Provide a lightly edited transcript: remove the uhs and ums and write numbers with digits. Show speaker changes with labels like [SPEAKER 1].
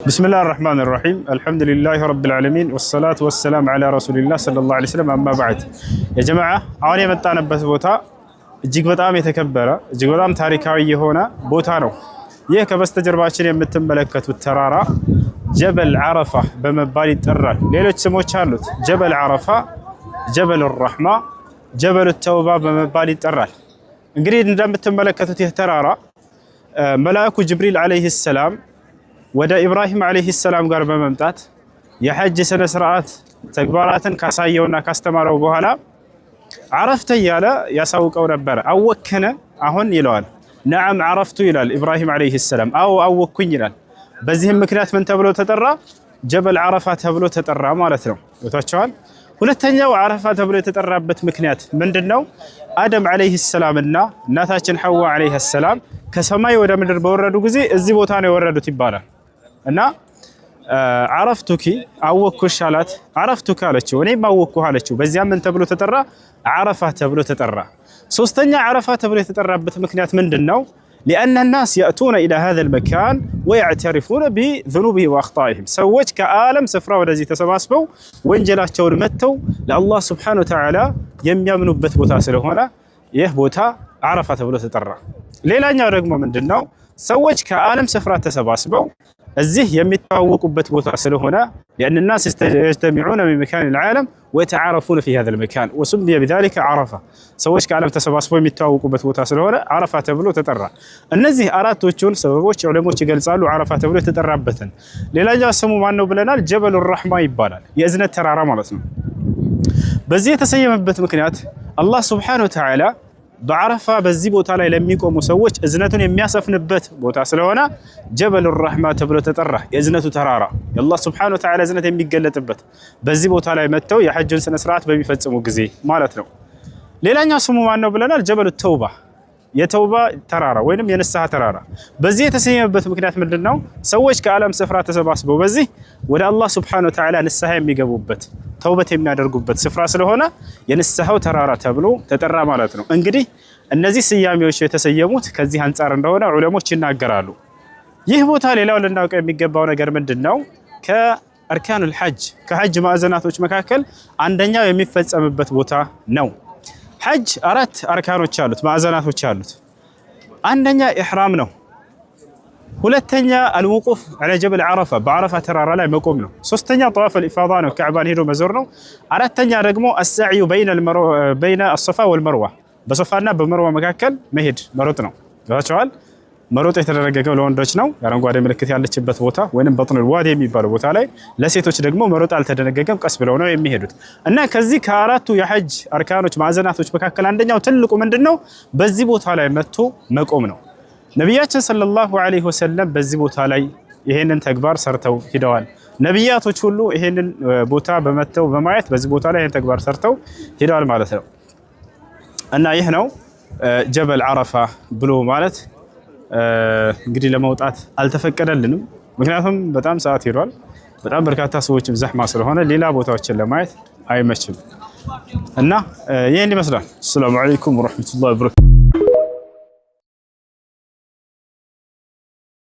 [SPEAKER 1] بسم الله الرحمن الرحيم الحمد لله رب العالمين والصلاة والسلام على رسول الله صلى الله عليه وسلم أما بعد يا جماعة أولي متانا بس بوتا እጅግ በጣም የተከበረ እጅግ በጣም ታሪካዊ የሆነ ቦታ ነው። ይህ ከበስተጀርባችን የምትመለከቱት ተራራ ጀበል ዓረፋ በመባል ይጠራል። ሌሎች ስሞች አሉት። ጀበል ዓረፋ፣ ጀበል الرحማ፣ ጀበል ተውባ በመባል ይጠራል። እንግዲህ እንደምትመለከቱት ይህ ተራራ መልአኩ ጅብሪል አለይሂ ሰላም ወደ ኢብራሂም አለይሂ ሰላም ጋር በመምጣት የሐጅ ስነ ስርዓት ተግባራትን ካሳየውና ካስተማረው በኋላ عرفت يالا يساوقው ነበር አወከነ አሁን ይለዋል نعم عرفت ይላል ኢብራሂም አለይሂ ሰላም አወኩኝ ይላል በዚህም ምክንያት ምን ተብሎ ተጠራ ጀበል ዓረፋ ተብሎ ተጠራ ማለት ነው ወታቸዋል ሁለተኛው ዓረፋ ተብሎ የተጠራበት ምክንያት ምንድነው አደም አለይሂ ሰላምና እናታችን ሐዋ አለይሂ ሰላም ከሰማይ ወደ ምድር በወረዱ ጊዜ እዚህ ቦታ ነው የወረዱት ይባላል እና عرفتك አወኩሽ አላት عرفتك አለችው እኔም አወኩህ አለችው በዚያም ምን ተብሎ ተጠራ عرفة تبلو تترى سوستنيا عرفة تبلو تترى بمكنيات من دنو لأن الناس يأتون إلى هذا المكان ويعترفون بذنوبهم وأخطائهم سويت كآلم سفرة ولزي تسباسبو وانجلات شور متو لله سبحانه وتعالى يمنوا بثبوتا سلهونا يهبوتا عرفة تبلو تترى ليلا رقم من دنو سويت كآلم سفرة تسباسبو الزه يمتوقوا بثبوتا سلهونا لأن الناس يجتمعون من مكان العالم ويتعارفون في هذا المكان وسمي بذلك عرفة سويش كعلم تسباسبو يمتوقوا بثبوتا سلهونا عرفة تبلو تترى النزه أراد توجون سببوش علموش قال صالوا عرفة تبلو تترى بثن للا جاء سمو معنو بلنا جبل الرحمة يبالا يأذن الترارة مالتنا بزي تسيم بث مكنيات الله سبحانه وتعالى بعرفة بزي بوتا لا يلميكم مسويش إذنتون يمياسف نبت بوتا سلونا جبل الرحمة تبلو تترى إذنة ترارة الله سبحانه وتعالى إذنة يميقلت بت بزي بوتا لا يمتو يحجون سنسرات بمفتسمو قزي مالتنا ليلان يصمو معنو بلنا الجبل التوبة يتوبة ترارة وينم ينسها ترارة بزي تسيم بث مكنيات من دنو سويش كعالم سفرات تسباسبو بزي ولا الله سبحانه وتعالى نسها يميقبو بت توبة የሚያደርጉበት ስፍራ ስለሆነ የንስሐው ተራራ ተብሎ ተጠራ ማለት ነው እንግዲህ እነዚህ ስያሜዎች የተሰየሙት ከዚህ አንፃር እንደሆነ ዑለሞች ይናገራሉ ይህ ቦታ ሌላው ልናውቀው የሚገባው ነገር ምንድነው ከአርካኑል ሐጅ ከሐጅ ማዕዘናቶች መካከል አንደኛው የሚፈጸምበት ቦታ ነው ሐጅ አራት አርካኖች አሉት ማዕዘናቶች አሉት አንደኛ ኢህራም ነው ሁለተኛ الوقوف على جبل عرفة بعرفة ترى لا مقوم ነው ሶስተኛ طواف الافاضه ነው كعبان ሄዶ መዞር ነው አራተኛ ደግሞ السعي بين الصفا والمروه በሶፋና በመርዋ መካከል መሄድ መሮጥ ነው ያቻዋል መሮጥ የተደረገው ለወንዶች ነው ያረንጓዴ ምልክት ያለችበት ቦታ ወይንም በጥኑል ዋዲ የሚባለው ቦታ ላይ ለሴቶች ደግሞ መሮጥ አልተደነገገም ቀስ ብለው ነው የሚሄዱት እና ከዚህ ከአራቱ የሐጅ አርካኖች ማዕዘናቶች መካከል አንደኛው ትልቁ ምንድነው በዚህ ቦታ ላይ መጥቶ መቆም ነው ነብያችን ሰለላሁ ዐለይሂ ወሰለም በዚህ ቦታ ላይ ይሄንን ተግባር ሰርተው ሂደዋል ነብያቶች ሁሉ ይሄንን ቦታ በመተው በማየት በዚህ ቦታ ላይ ይሄን ተግባር ሰርተው ሂደዋል ማለት ነው እና ይሄ ነው ጀበል ዓረፋ ብሎ ማለት እንግዲህ ለመውጣት አልተፈቀደልንም ምክንያቱም በጣም ሰዓት ሄዷል በጣም በርካታ ሰዎችም ዘህማ ስለሆነ ሌላ ቦታዎችን ለማየት አይመችም እና ይሄን ይመስላል ሰላም አለይኩም ወራህመቱላሂ ወበረካቱ